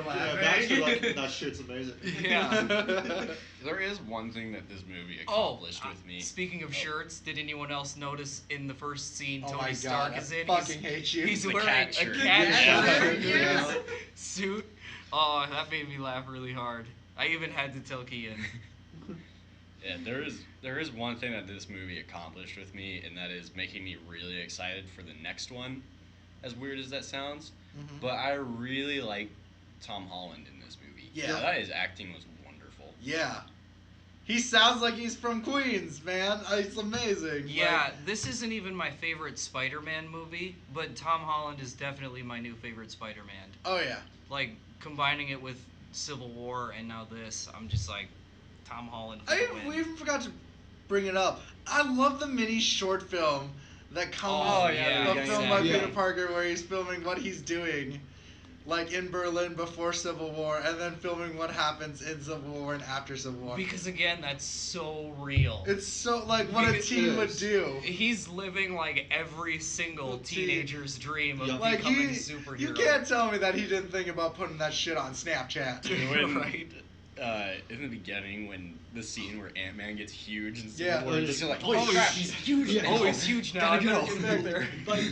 That shirt's amazing. Yeah. there is one thing that this movie Oh, accomplished with me. Speaking of shirts, did anyone else notice in the first scene Oh Tony my Stark God, is I in? fucking hate you. He's The wearing cat a shirt. cat Yeah. shirt Yes. suit. Oh, that made me laugh really hard. I even had to tell Kien. Yeah, there is one thing that this movie accomplished with me, and that is making me really excited for the next one. As weird as that sounds, Mhm. but I really like Tom Holland in this movie. Yeah. That his acting was wonderful. Yeah. He sounds like he's from Queens, man. It's amazing. Yeah, this isn't even my favorite Spider-Man movie, but Tom Holland is definitely my new favorite Spider-Man. Oh yeah. Like, combining it with Civil War and now this, I'm just like, Tom Holland for the win. We even forgot to bring it up. I love the mini short film that comes. Oh, yeah, the yeah, film by exactly. Peter Parker where he's filming what he's doing, like in Berlin before Civil War, and then filming what happens in Civil War and after Civil War. Because again, that's so real. It's so like what a Because teen it would is. do. He's living like every single Teen. teenager's dream of Yeah. Like becoming a superhero. you can't tell me that he didn't think about putting that shit on Snapchat. When, Right. In the beginning, when the scene where Ant-Man gets huge and Yeah. Civil War, just like, Oh, holy crap, he's huge yeah. now. Oh, he's huge now. I Gotta gotta go. get back there. Like,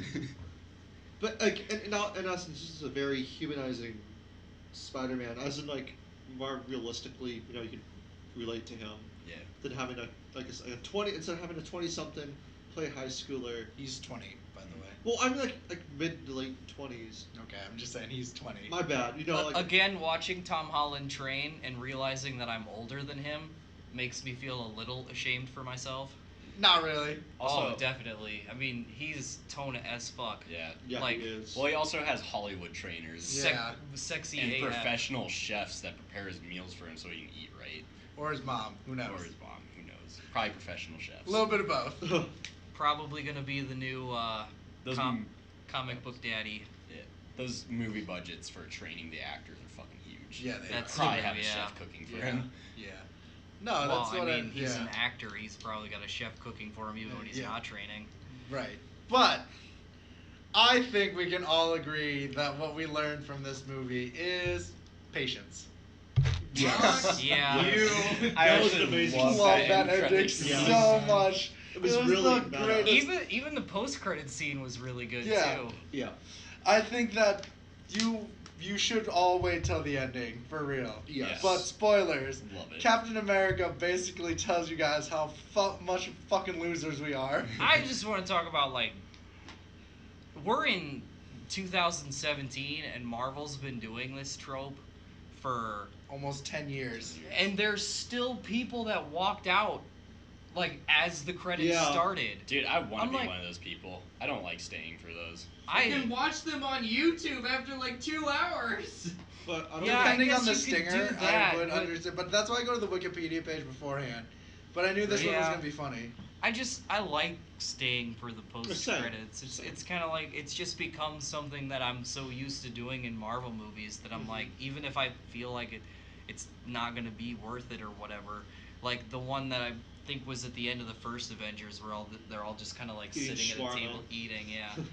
but like in essence, this is a very humanizing Spider-Man. As in, like, more realistically, you can relate to him Yeah. than having a 20 instead of having a 20-something play high schooler. He's 20, by the way. Well, I'm like mid to late 20s. Okay, I'm just saying he's 20. My bad. Like Again, watching Tom Holland train and realizing that I'm older than him makes me feel a little ashamed for myself. Not really. Also- Oh, definitely. I mean, he's tone as fuck. Yeah. yeah, like- he is. Well, he also has Hollywood trainers Yeah. Sexy and AF. professional chefs that prepare his meals for him so he can eat right. Or his mom. Who knows? Or his mom, who knows? Probably professional chefs. A little bit of both. Probably gonna be the new Those, comic book daddy. yeah, those movie budgets for training the actors are fucking huge. Yeah, they That's Probably true, have a yeah. chef cooking for Yeah. him. Yeah. No, Well, that's I what mean, he's yeah. an actor. He's probably got a chef cooking for him even when he's Yeah. not training. Right. But I think we can all agree that what we learned from this movie is patience. Yes. Yeah. You That was an amazing love scene. that ending Yeah. so much. It was so really great. badass. Even the post credit scene was really good Yeah. too. Yeah. I think that you should all wait till the ending for real. Yes. But spoilers. Love it. Captain America basically tells you guys how much fucking losers we are. I just want to talk about like we're in 2017 and Marvel's been doing this trope for Almost 10 years. and there's still people that walked out like as the credits Yeah. started. Dude, I want I'm to be like- one of those people. I don't like staying for those. You can watch them on YouTube after like 2 hours. But I don't Yeah, I Depending guess on the you could stinger, do that, I would but- understand. But that's why I go to the Wikipedia page beforehand. But I knew this one was Yeah. gonna be funny. I like staying for the post Same. credits. It's Same. it's kind of like it's just become something that I'm so used to doing in Marvel movies that I'm like, even if I feel like it's not gonna be worth it or whatever. Like the one that I think was at the end of the first Avengers, where they're all just kind of like Eating sitting at shawarma. a table eating. Yeah,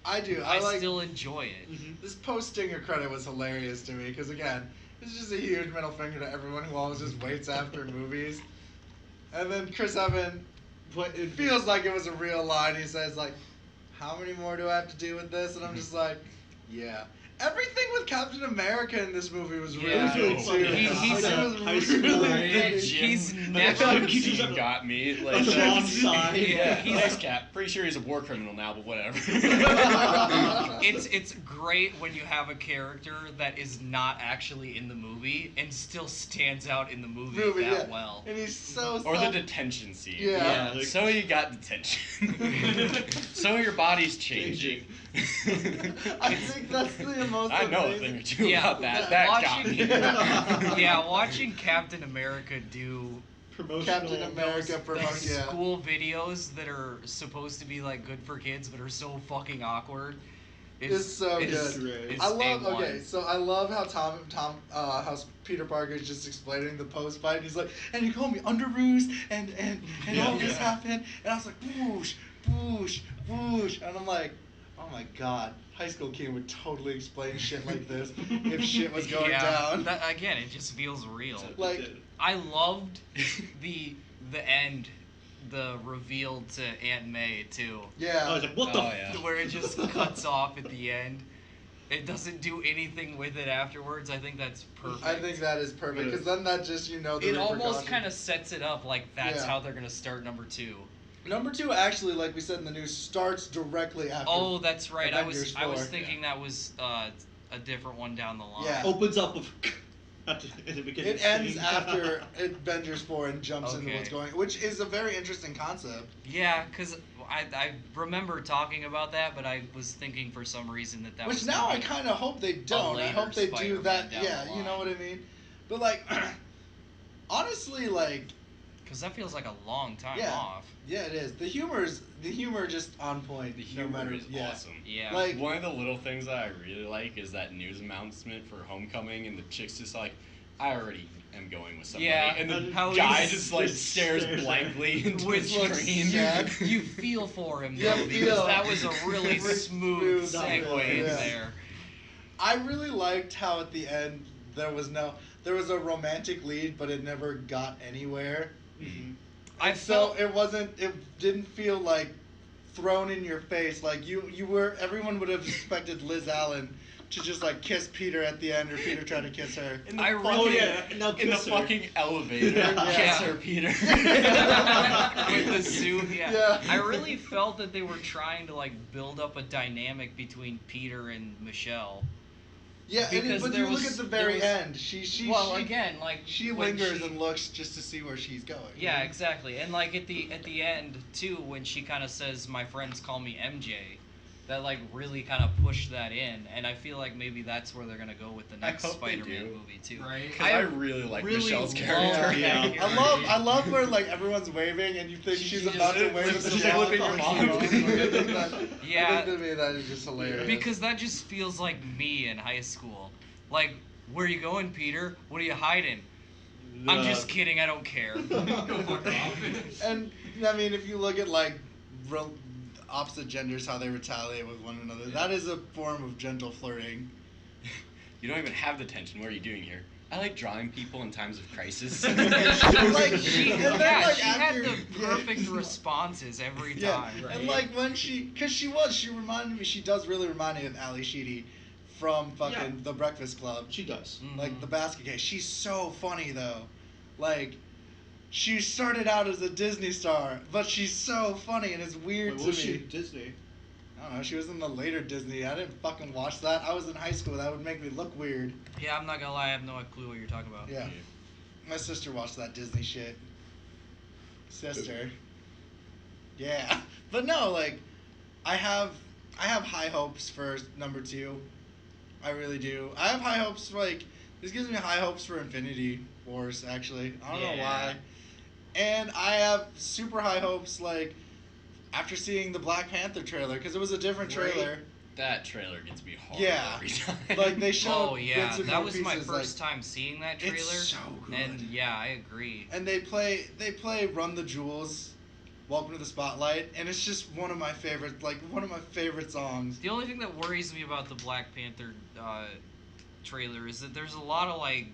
I do. I like still enjoy it. Mhm. this post stinger credit was hilarious to me because again, it's just a huge middle finger to everyone who always just waits after movies. And then Chris Evans, it feels like it was a real line. He says like, "How many more do I have to do with this?" And I'm just like, "Yeah." Everything with Captain America in this movie was really Yeah. good He's too. like he's It a was high school really guy. good. He's That never. fucking He's scene just- got me. Like, On the wrong side. Yeah, He's- thanks, Cap. Pretty sure he's a war criminal now, but whatever. It's great when you have a character that is not actually in the movie and still stands out in the movie that yeah. well. And he's so Or the self- detention scene. Yeah. like- So you got detention. So your body's changing. I think that's the most I know a amazing- thing or two Yeah, about that. That got me. Yeah, watching Captain America do Promotional. Captain America those promotes, yeah. school videos that are supposed to be like good for kids but are so fucking awkward. It's so good. Great. I love A1. okay, so I love how how Peter Parker is just explaining the post fight. He's like, and you call me Underoos and all this happened, and I was like, whoosh, whoosh, whoosh, and I'm like, oh my god, high school Kien would totally explain shit like this if shit was going down. That, again, it just feels real. Like, I loved the end, the reveal to Aunt May too. yeah. I was like, what the? Oh, yeah. Where it just cuts off at the end. It doesn't do anything with it afterwards. I think that's perfect. I think that is perfect because then that just the it almost repercussions. kind of sets it up like that's Yeah. how they're gonna start number 2. Number 2 actually, like we said in the news, starts directly after. Oh, that's right. Avengers I was 4. thinking that was a different one down the line. Yeah. Opens up with in the beginning. It ends scene. after Avengers 4 and jumps into Okay. what's going, which is a very interesting concept. Yeah, because I remember talking about that, but I was thinking for some reason that Which was now gonna I be- kind of hope they don't. I later hope they do Spider-Man that. down Yeah, the you know line. what I mean. But like, honestly, like, Because that feels like a long time Yeah. off. yeah, it is. The humor just on point. The no humor matter, is yeah. awesome. Yeah. Like, One of the little things that I really like is that news announcement for Homecoming, and the chick's just like, I already am going with somebody. Yeah, And the how guy he's just like just stares stares at blankly him. into Which the looks screen. sad. you feel for him Yeah, though, feel. because that was a really Really smooth smooth, segue in yeah. there. I really liked how at the end there was a romantic lead, but it never got anywhere. Mhm. I And so felt it didn't feel like thrown in your face. Like everyone would have expected Liz Allen to just like kiss Peter at the end, or Peter trying to kiss her. In the I fucking, Oh yeah, now in the kiss her. fucking elevator. Yeah. Kiss her, Peter. with the suit, yeah. Yeah. I really felt that they were trying to like build up a dynamic between Peter and Michelle. Yeah, Because but there you look was- at the there very was- end. She Again, like she when lingers she- and looks just to see where she's going. Yeah, exactly. And like at the end too, when she kind of says, "My friends call me MJ," that like really kind of pushed that in, and I feel like maybe that's where they're gonna go with the next hope they Spider-Man do. movie too. Right. Because I really like really Michelle's love character. Yeah. that I love where like everyone's waving and you think She she's just about to lives- wave at she's the like wall. flipping her I mom. think Yeah. I think to me that is just hilarious. Because that just feels like me in high school. Like, where you going, Peter? What are you hiding? I'm just kidding. I don't care. Go fuck off. And I mean, if you look at like opposite genders, how they retaliate with one another, that is a form of gentle flirting. You don't even have the tension. What are you doing here? I like drawing people in times of crisis. Like, She, and then, yeah, like, she had after- the yeah. perfect responses every Yeah, time. and like when she reminded me, she does really remind me of Ali Sheedy from fucking Yeah. The Breakfast Club. She does. Like the basket case. She's so funny though. Like, she started out as a Disney star, but she's so funny and it's weird Wait, to was she me. Disney? I don't know, she was in the later Disney. I didn't fucking watch that. I was in high school. That would make me look weird. Yeah, I'm not gonna lie. I have no clue what you're talking about. Yeah. My sister watched that Disney shit. Sister. Yeah. But no, like, I have high hopes for number 2. I really do. I have high hopes for, like, this gives me high hopes for Infinity Wars, actually. I don't know Yeah. why. And I have super high hopes, like, after seeing the Black Panther trailer, because it was a different Right. trailer. That trailer gets me hard Yeah. every time. Like, they showed Oh yeah, bits and that more was my pieces, first like, time seeing that trailer. It's so good. And yeah, I agree. And they play Run the Jewels, Welcome to the Spotlight, and it's just one of my favorite songs. The only thing that worries me about the Black Panther trailer is that there's a lot of like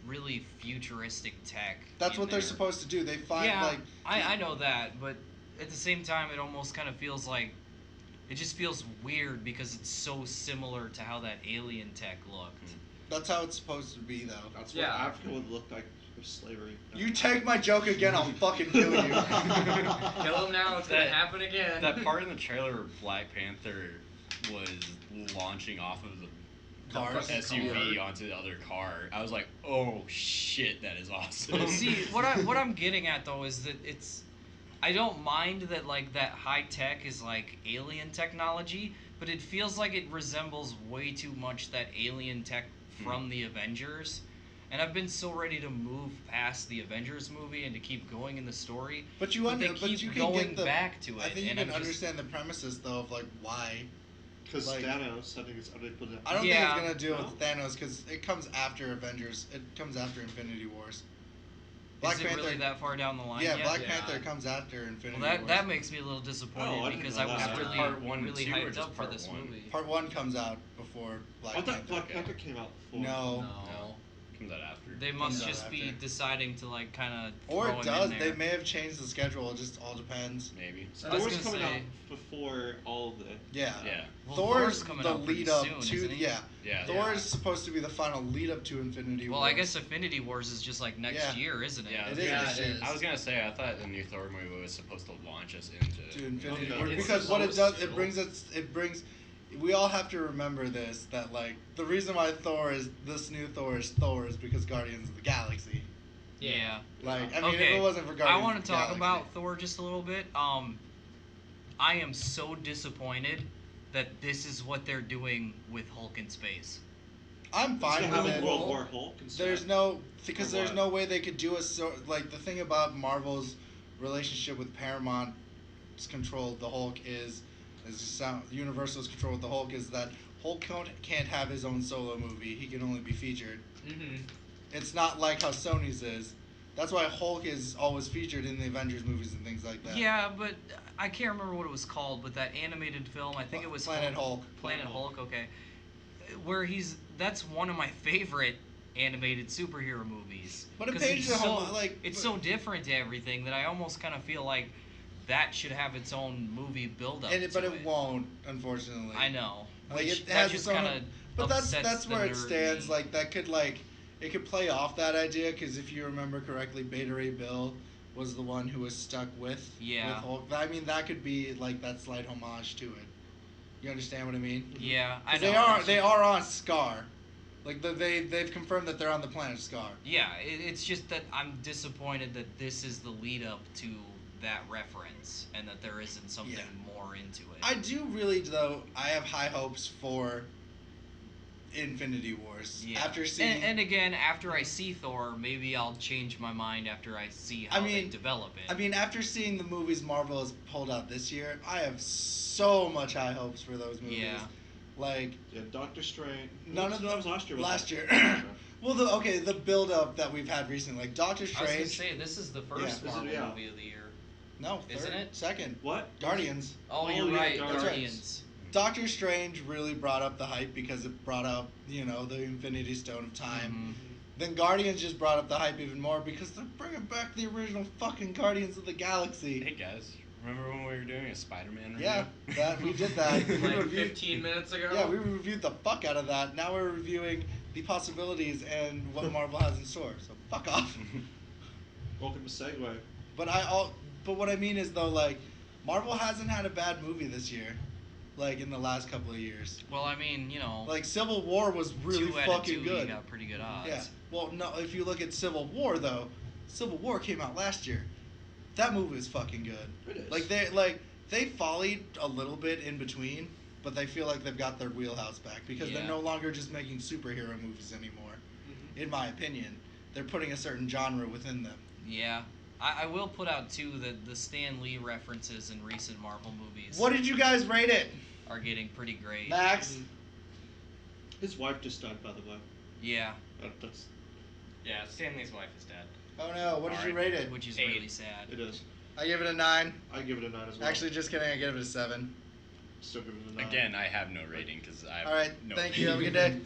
really futuristic tech. That's in what they're there. supposed to do. They find Yeah, like I know that, but at the same time, it almost kind of feels like it just feels weird because it's so similar to how that alien tech looked. that's how it's supposed to be though. That's what Yeah. Africa would look like with slavery. You take my joke again, I'll fucking kill you. Kill him now, it's gonna That- happen again. That part in the trailer where Black Panther was launching off of the Cars. SUV onto the other car, I was like, oh shit, that is awesome. See, what I'm getting at though is that I don't mind that like that high tech is like alien technology, but it feels like it resembles way too much that alien tech from the Avengers. And I've been so ready to move past the Avengers movie and to keep going in the story. But you But they but keep you can going get the back to it. I think you and can I'm just- understand the premises though of like why. Because Like- Thanos, I think it's they put it. I don't Yeah. think it's gonna deal No? with Thanos because it comes after Avengers. It comes after Infinity Wars. Is it really that far down the line Yeah, yet? Black Yeah. Panther comes after Infinity Well, Wars. that makes me a little disappointed Oh, I didn't because know I was that. After really, part one and really two, or hyped just up for part this one? movie. Part 1 comes out before Black I thought Panther. Black Panther came out before. No. No. Comes out after. They must Comes out just be after. deciding to like kind of Or throw it him does. in They there. may have changed the schedule. It just all depends. Maybe. I was Thor's gonna coming say- out before all of it. Yeah. Yeah. Well, Thor's coming the out pretty lead up soon, to isn't he? yeah. Yeah. Thor is supposed to be the final lead up to Infinity Well, Wars. I guess Infinity Wars is just like next Yeah. year, isn't it? Yeah, It is Yeah, this it year. is. I was gonna say, I thought the new Thor movie was supposed to launch us into. To Infinity Okay. Wars It's because what it supposed does, to. it brings. We all have to remember this that like the reason why this new Thor is because Guardians of the Galaxy. Yeah. Like I mean, Okay, if it wasn't for I Guardians want of to the talk Galaxy, about Thor just a little bit. I am so disappointed that this is what they're doing with Hulk in space. I'm It's fine gonna have with a it. World War Hulk instead. There's no because For there's what? no way they could do a so like the thing about Marvel's relationship with Paramount's control of the Hulk is Universal's control with the Hulk is that Hulk can't have his own solo movie. He can only be featured. Mm-hmm. It's not like how Sony's is. That's why Hulk is always featured in the Avengers movies and things like that. Yeah, but I can't remember what it was called, but that animated film, I think it was Planet called Hulk. Planet Hulk, okay. Where that's one of my favorite animated superhero movies. But it 'Cause pages it's the whole so, like it's so different to everything that I almost kind of feel like that should have its own movie build up. but it won't, unfortunately. I know. Like Which it that has just its own. kind of But that's where it stands. Like that could it could play off that idea because if you remember correctly, Beta Ray Bill was the one who was stuck with Yeah. Hulk. I mean that could be like that slight homage to it. You understand what I mean? Yeah, I 'Cause know. they are on Scar. Like they've confirmed that they're on the planet Scar. Yeah, it's just that I'm disappointed that this is the lead up to that reference and that there isn't something Yeah. more into it. I do really though. I have high hopes for Infinity Wars. Yeah. After seeing and again, after I see Thor, maybe I'll change my mind after I see how they develop it. I mean, after seeing the movies Marvel has pulled out this year, I have so much high hopes for those movies. Yeah. Like Yeah, Doctor Strange. None of that was last year. wasn't last it? year. well, the build up that we've had recently, like Doctor I was gonna Strange. say this is the first Yeah. This is- Marvel yeah. movie of the year. No, third, Isn't it? second. What? Guardians. Oh, Oh, you're yeah, right, Guardians. Guardians. Doctor Strange really brought up the hype because it brought up, the Infinity Stone of Time. Mhm. Then Guardians just brought up the hype even more because they're bringing back the original fucking Guardians of the Galaxy. Hey guys, remember when we were doing a Spider-Man review? Yeah, we did that. We Like reviewed- 15 minutes ago. Yeah, we reviewed the fuck out of that. Now we're reviewing the possibilities and what Marvel has in store. So fuck off. Welcome to Segway. But what I mean is though, like, Marvel hasn't had a bad movie this year, like in the last couple of years. Well, I mean, Like Civil War was really 2 out of fucking 2, good. You got pretty good odds. Yeah. Well, no, if you look at Civil War though, Civil War came out last year. That movie is fucking good. It is. They follied a little bit in between, but they feel like they've got their wheelhouse back because they're Yeah. no longer just making superhero movies anymore. Mhm. In my opinion, they're putting a certain genre within them. Yeah. I will put out too that the Stan Lee references in recent Marvel movies What did you guys rate it? are getting pretty great. Max? His wife just died, by the way. Yeah, That's Yeah, Stanley's wife is dead. Oh no, what did you rate it? which is 8. really sad. it is. I give it a 9. I give it a 9 as well. Actually, just kidding, I give it a 7. still give it a 9. Again, I have no rating because I have Alright, no thank you, have a good day.